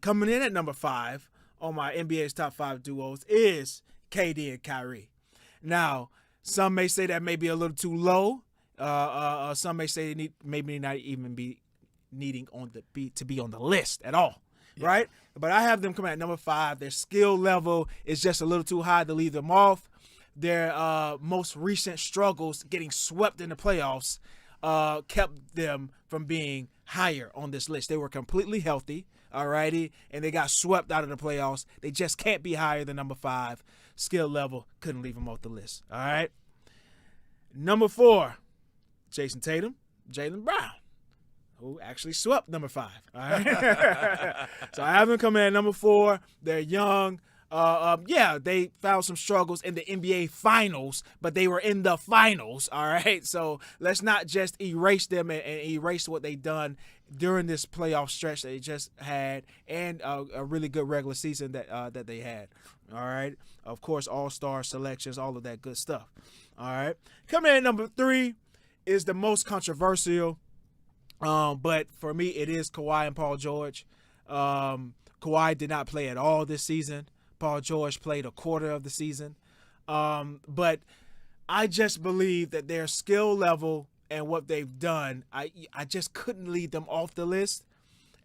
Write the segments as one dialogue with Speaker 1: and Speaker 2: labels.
Speaker 1: coming in at number 5 on my NBA's top 5 duos is KD and Kyrie. Now, some may say that may be a little too low. Some may say they maybe not even be needing to be on the list at all, right? But I have them coming at number 5. Their skill level is just a little too high to leave them off. Their most recent struggles getting swept in the playoffs kept them from being higher on this list. They were completely healthy, alrighty, and they got swept out of the playoffs. They just can't be higher than number 5. Skill level, couldn't leave them off the list, all right? Number 4, Jason Tatum, Jaylen Brown, who actually swept number 5, all right? So I have them coming at number 4. They're young. They found some struggles in the NBA Finals, but they were in the finals, all right? So let's not just erase them and erase what they done during this playoff stretch that they just had and a really good regular season that they had, all right? Of course, all-star selections, all of that good stuff, all right? Coming in at number 3 is the most controversial, but for me, it is Kawhi and Paul George. Kawhi did not play at all this season. Paul George played a quarter of the season. But I just believe that their skill level and what they've done, I just couldn't leave them off the list.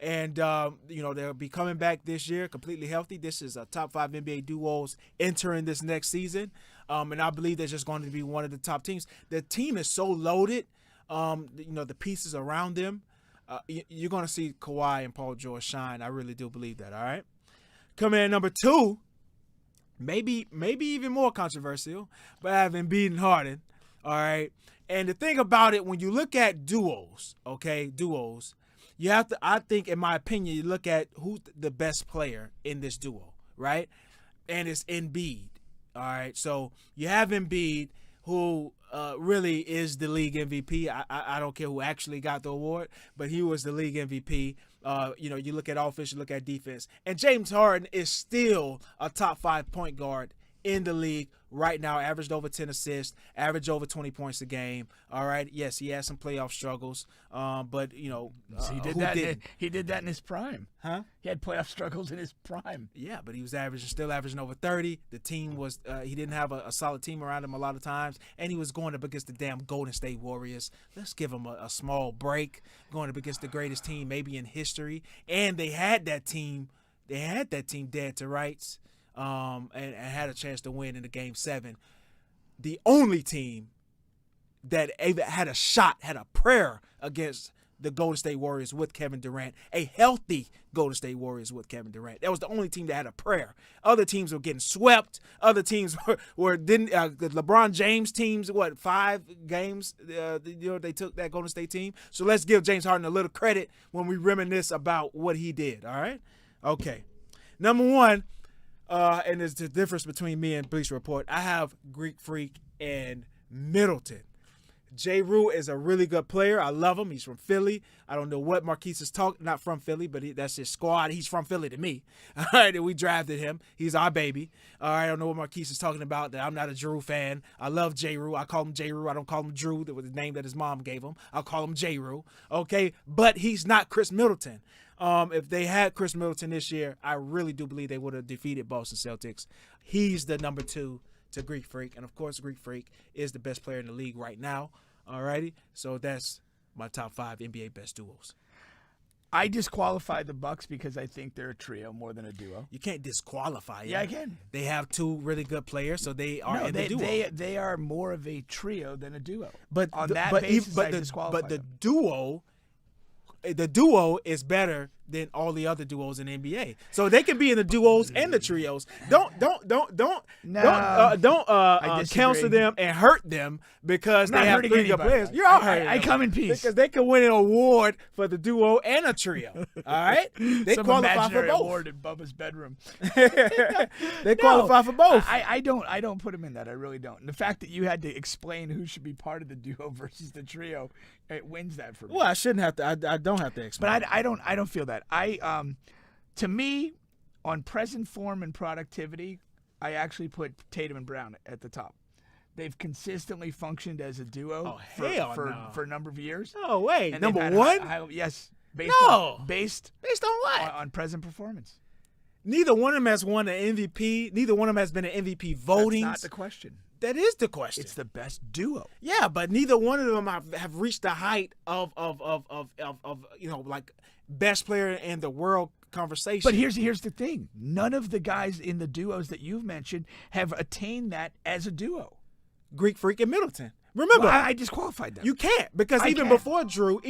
Speaker 1: And, they'll be coming back this year completely healthy. This is a top 5 NBA duos entering this next season. And I believe they're just going to be one of the top teams. The team is so loaded, the pieces around them. You're going to see Kawhi and Paul George shine. I really do believe that, all right? Coming in at number 2, maybe even more controversial, but I have Embiid and Harden, all right? And the thing about it, when you look at duos, you have to, I think, in my opinion, you look at who's the best player in this duo, right? And it's Embiid, all right? So you have Embiid, who really is the league MVP. I don't care who actually got the award, but he was the league MVP. You look at offense, you look at defense. And James Harden is still a top 5 point guard in the league right now, averaged over 10 assists, averaged over 20 points a game. All right. Yes, he had some playoff struggles. But he
Speaker 2: did that. He did that in his prime.
Speaker 1: Huh?
Speaker 2: He had playoff struggles in his prime.
Speaker 1: Yeah, but he was still averaging over 30. The team was he didn't have a solid team around him a lot of times, and he was going up against the damn Golden State Warriors. Let's give him a small break, going up against the greatest team maybe in history. And they had that team. They had that team dead to rights. And had a chance to win in the Game 7. The only team that even had a prayer against the Golden State Warriors with Kevin Durant, a healthy Golden State Warriors with Kevin Durant. That was the only team that had a prayer. Other teams were getting swept. Other teams the LeBron James teams, 5 games, they took that Golden State team. So let's give James Harden a little credit when we reminisce about what he did, all right? Okay. Number 1, and there's the difference between me and Bleacher Report. I have Greek Freak and Middleton. J. Rue is a really good player. I love him. He's from Philly. I don't know what Marquise is talking. Not from Philly, but that's his squad. He's from Philly to me. All right, and we drafted him. He's our baby. All right, I don't know what Marquise is talking about. That I'm not a Drew fan. I love J. Rue. I call him J. Rue. I don't call him Drew. That was the name that his mom gave him. I'll call him J. Rue. Okay, but he's not Chris Middleton. If they had Chris Middleton this year, I really do believe they would have defeated Boston Celtics. He's the number 2 to Greek Freak. And, of course, Greek Freak is the best player in the league right now. All righty? So that's my top 5 NBA best duos.
Speaker 2: I disqualified the Bucks because I think they're a trio more than a duo.
Speaker 1: You can't disqualify them.
Speaker 2: Yeah, I can.
Speaker 1: They have 2 really good players, so they are in the duo.
Speaker 2: They are more of a trio than a duo.
Speaker 1: But
Speaker 2: on that basis, I disqualified
Speaker 1: But the
Speaker 2: them.
Speaker 1: duo is better than all the other duos in the NBA. So they can be in the duos and the trios. Don't counsel them and hurt them because they have 3 good players. You're all hurting.
Speaker 2: I come in peace.
Speaker 1: Because they can win an award for the duo and a trio. All right? They qualify for both.
Speaker 2: Award in Bubba's bedroom.
Speaker 1: They qualify for both.
Speaker 2: I don't put them in that. I really don't. And the fact that you had to explain who should be part of the duo versus the trio, it wins that for me.
Speaker 1: Well, I shouldn't have to. I don't have to explain.
Speaker 2: But I don't feel that. To me, on present form and productivity, I actually put Tatum and Brown at the top. They've consistently functioned as a duo for a number of years.
Speaker 1: Oh, wait.
Speaker 2: And
Speaker 1: number 1?
Speaker 2: Yes. Based
Speaker 1: No.
Speaker 2: on, based
Speaker 1: Based on what?
Speaker 2: on present performance.
Speaker 1: Neither one of them has won an MVP. Neither one of them has been an MVP voting.
Speaker 2: That's not the question.
Speaker 1: That is the question.
Speaker 2: It's the best duo.
Speaker 1: Yeah, but neither one of them have reached the height of like best player in the world conversation.
Speaker 2: But here's the thing. None of the guys in the duos that you've mentioned have attained that as a duo.
Speaker 1: Greek Freak and Middleton. Remember,
Speaker 2: Well, I disqualified them.
Speaker 1: you can't because
Speaker 2: I
Speaker 1: even
Speaker 2: can't.
Speaker 1: before Drew,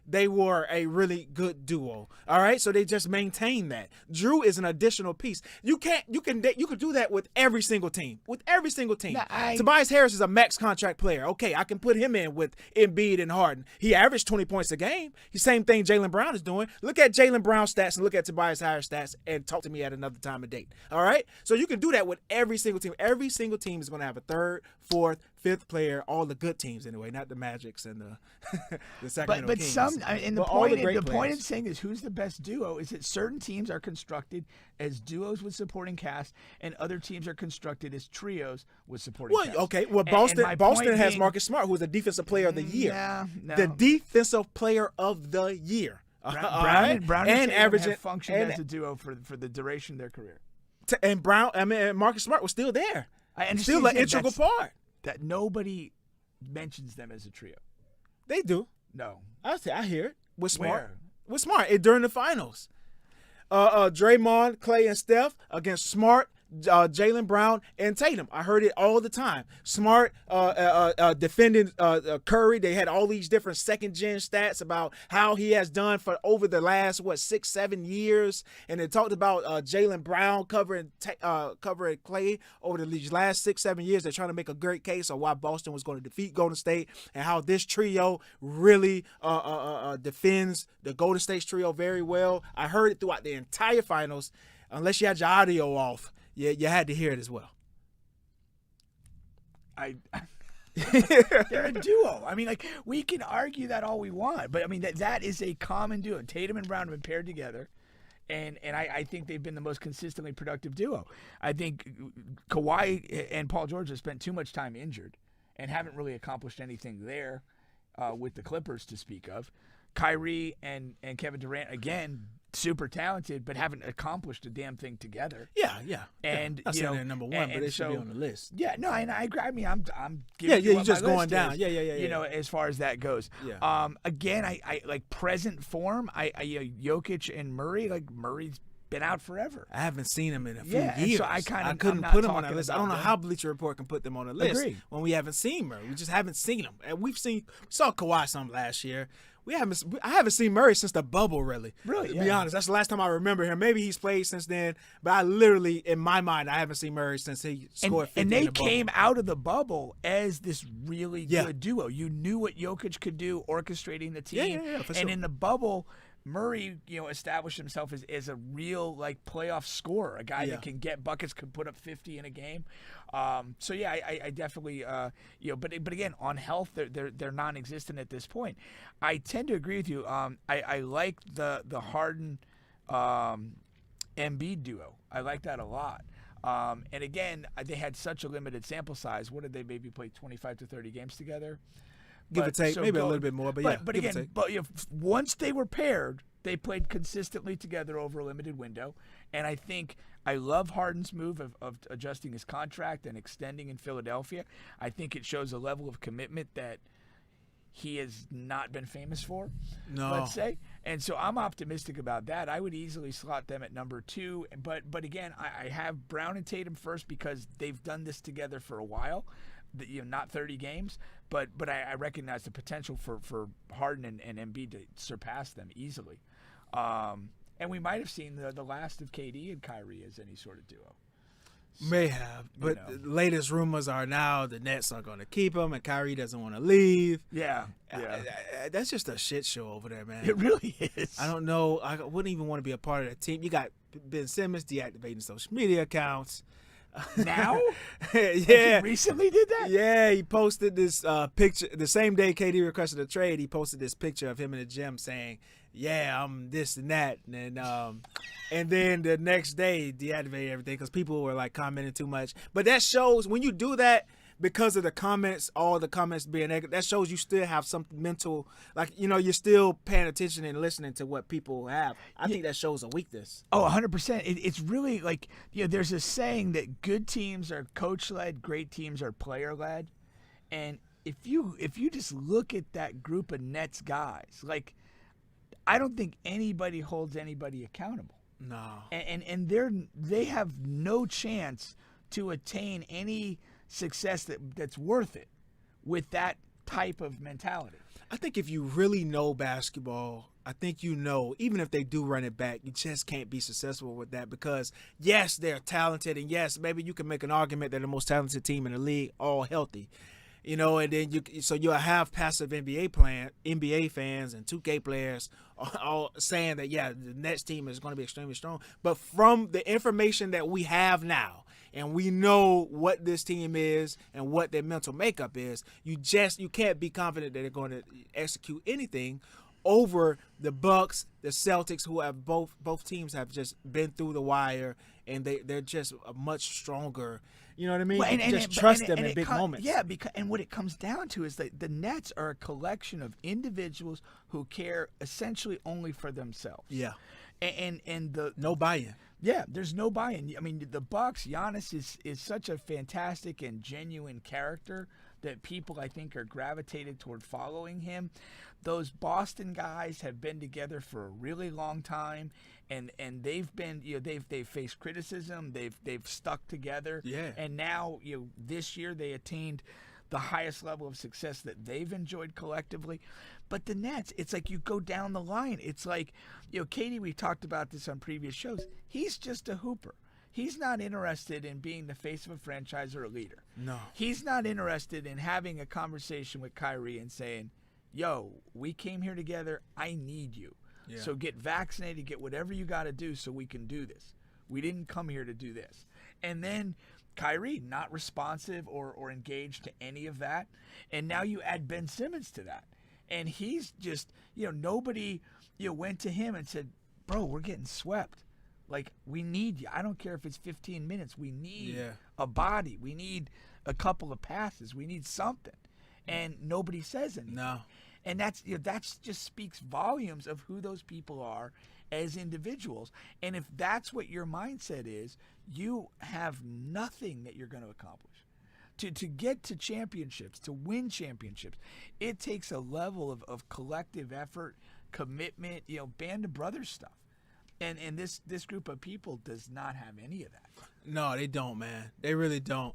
Speaker 1: they were a really good duo. All right, so they just maintain that. Drew is an additional piece. You can do that with every single team.
Speaker 2: Nah,
Speaker 1: Tobias Harris is a max contract player. Okay, I can put him in with Embiid and Harden. He averaged 20 points a game. The same thing Jaylen Brown is doing. Look at Jaylen Brown's stats and look at Tobias Harris' stats and talk to me at another time and date. All right, so you can do that with every single team. Every single team is going to have a third, fourth, fifth player. All the good teams anyway, not the Magics and the Sacramento
Speaker 2: But
Speaker 1: Kings.
Speaker 2: some and the
Speaker 1: But all
Speaker 2: point
Speaker 1: great
Speaker 2: the point in
Speaker 1: players.
Speaker 2: saying is who's the best duo is that certain teams are constructed as duos with supporting cast and other teams are constructed as trios with supporting
Speaker 1: Well,
Speaker 2: cast.
Speaker 1: okay. Well,
Speaker 2: And
Speaker 1: Boston
Speaker 2: my
Speaker 1: Boston
Speaker 2: point
Speaker 1: has
Speaker 2: being-
Speaker 1: Marcus Smart, who's the defensive player of the year.
Speaker 2: No.
Speaker 1: The defensive player of the year.
Speaker 2: Brown and Tatum
Speaker 1: averaging
Speaker 2: have functioned
Speaker 1: and,
Speaker 2: as a duo for the duration of their career.
Speaker 1: and Brown. I mean, and Marcus Smart was still there.
Speaker 2: I understand
Speaker 1: Still an
Speaker 2: that
Speaker 1: integral part.
Speaker 2: that nobody mentions them as a trio.
Speaker 1: They do.
Speaker 2: No.
Speaker 1: I hear it with Smart.
Speaker 2: Where?
Speaker 1: With Smart during the finals. Draymond, Clay, and Steph against Smart, Jaylen Brown, and Tatum. I heard it all the time. Smart defending Curry. They had all these different second-gen stats about how he has done for over the last, 6-7 years. And they talked about Jaylen Brown covering Clay over these last 6-7 years. They're trying to make a great case of why Boston was going to defeat Golden State and how this trio really defends the Golden State trio very well. I heard it throughout the entire finals. Unless you had your audio off, you had to hear it as well.
Speaker 2: They're a duo. I mean, like, we can argue that all we want, but I mean that is a common duo. Tatum and Brown have been paired together, and I think they've been the most consistently productive duo. I think Kawhi and Paul George have spent too much time injured and haven't really accomplished anything there with the Clippers to speak of. Kyrie and Kevin Durant, again, super talented, but haven't accomplished a damn thing together.
Speaker 1: Yeah.
Speaker 2: And
Speaker 1: I'm saying they're number one, but they should be
Speaker 2: so-
Speaker 1: on the list.
Speaker 2: Yeah, no, and I agree. I mean, I'm giving
Speaker 1: Yeah,
Speaker 2: you
Speaker 1: you're
Speaker 2: what
Speaker 1: just
Speaker 2: my
Speaker 1: going
Speaker 2: list
Speaker 1: down.
Speaker 2: is,
Speaker 1: Yeah.
Speaker 2: You know, as far as that goes.
Speaker 1: Yeah.
Speaker 2: Again, I like present form. Jokic and Murray. Like Murray's been out forever.
Speaker 1: I haven't seen them in a few
Speaker 2: Yeah, and
Speaker 1: years.
Speaker 2: so I
Speaker 1: couldn't
Speaker 2: I'm not
Speaker 1: put them on that
Speaker 2: talking
Speaker 1: list. I
Speaker 2: about
Speaker 1: don't know
Speaker 2: them.
Speaker 1: how Bleacher Report can put them on the list
Speaker 2: Agreed.
Speaker 1: when we haven't seen Murray. We just haven't seen them. And we saw Kawhi some last year. I haven't seen Murray since the bubble, really.
Speaker 2: Really,
Speaker 1: To
Speaker 2: yeah.
Speaker 1: be honest, that's the last time I remember him. Maybe he's played since then, but I literally, in my mind, I haven't seen Murray since he scored 50
Speaker 2: And
Speaker 1: in
Speaker 2: they
Speaker 1: the bubble.
Speaker 2: came out of the bubble as this really
Speaker 1: Yeah.
Speaker 2: good duo. You knew what Jokic could do orchestrating the team.
Speaker 1: Yeah, for
Speaker 2: And
Speaker 1: sure.
Speaker 2: in the bubble, Murray, established himself as a real playoff scorer, a guy
Speaker 1: Yeah.
Speaker 2: that can get buckets, could put up 50 in a game. I definitely but again, on health, they're non-existent at this point. I tend to agree with you. I like the Harden Embiid duo. I like that a lot. And again, they had such a limited sample size. What did they maybe play 25 to 30 games together?
Speaker 1: Give or take, maybe a little bit more, but yeah,
Speaker 2: But
Speaker 1: give or
Speaker 2: again,
Speaker 1: take.
Speaker 2: once they were paired, they played consistently together over a limited window. And I think I love Harden's move of adjusting his contract and extending in Philadelphia. I think it shows a level of commitment that he has not been famous for,
Speaker 1: No.
Speaker 2: let's say. And so I'm optimistic about that. I would easily slot them at number 2. But again, I have Brown and Tatum first because they've done this together for a while. Not 30 games, but I recognize the potential for Harden and Embiid to surpass them easily. And we might have seen the last of KD and Kyrie as any sort of duo.
Speaker 1: May have, but the latest rumors are now the Nets are going to keep him, and Kyrie doesn't want to leave.
Speaker 2: Yeah.
Speaker 1: That's just a shit show over there, man.
Speaker 2: It really is.
Speaker 1: I don't know. I wouldn't even want to be a part of that team. You got Ben Simmons deactivating social media accounts.
Speaker 2: Now?
Speaker 1: Yeah.
Speaker 2: He recently did that?
Speaker 1: Yeah, he posted this picture the same day KD requested a trade. He posted this picture of him in the gym saying, "Yeah, I'm this and that," and then the next day deactivated everything because people were commenting too much. But that shows when you do that. because of the comments, all the comments being negative, that shows you still have some mental, like, you're still paying attention and listening to what people have. I think that shows a weakness.
Speaker 2: Oh, 100%. It's really like, there's a saying that good teams are coach-led, great teams are player-led. And if you just look at that group of Nets guys, like, I don't think anybody holds anybody accountable.
Speaker 1: No.
Speaker 2: And they have no chance to attain any success that's worth it with that type of mentality.
Speaker 1: I think if you really know basketball, I think even if they do run it back, you just can't be successful with that because, yes, they're talented, and yes, maybe you can make an argument they're the most talented team in the league, all healthy. And then you'll have passive NBA fans and 2K players all saying that, yeah, the Nets team is going to be extremely strong. But from the information that we have now, and we know what this team is and what their mental makeup is, you can't be confident that they're going to execute anything over the Bucks, the Celtics, who have both teams have just been through the wire, and they're just a much stronger. You know what I mean?
Speaker 2: Well,
Speaker 1: trust them in big moments.
Speaker 2: Yeah, and what it comes down to is that the Nets are a collection of individuals who care essentially only for themselves.
Speaker 1: Yeah.
Speaker 2: And the
Speaker 1: no buy-in.
Speaker 2: Yeah, there's no buy-in. I mean, the Bucks, Giannis is such a fantastic and genuine character that people, I think, are gravitated toward following him. Those Boston guys have been together for a really long time, and they've been, they've faced criticism. They've stuck together.
Speaker 1: Yeah.
Speaker 2: And now, this year they attained the highest level of success that they've enjoyed collectively. But the Nets, it's like you go down the line. It's like, Katie, we've talked about this on previous shows. He's just a hooper. He's not interested in being the face of a franchise or a leader.
Speaker 1: No.
Speaker 2: He's not interested in having a conversation with Kyrie and saying, yo, we came here together. I need you. Yeah. So get vaccinated, get whatever you got to do so we can do this. We didn't come here to do this. And then Kyrie, not responsive or engaged to any of that. And now you add Ben Simmons to that. And he's just, nobody, went to him and said, bro, we're getting swept. Like, we need you. I don't care if it's 15 minutes. We need a body. We need a couple of passes. We need something. And nobody says anything.
Speaker 1: No.
Speaker 2: And that's just speaks volumes of who those people are as individuals. And if that's what your mindset is, you have nothing that you're going to accomplish. To get to championships, to win championships, it takes a level of collective effort, commitment, band of brothers stuff. And this group of people does not have any of that.
Speaker 1: No, they don't, man. They really don't.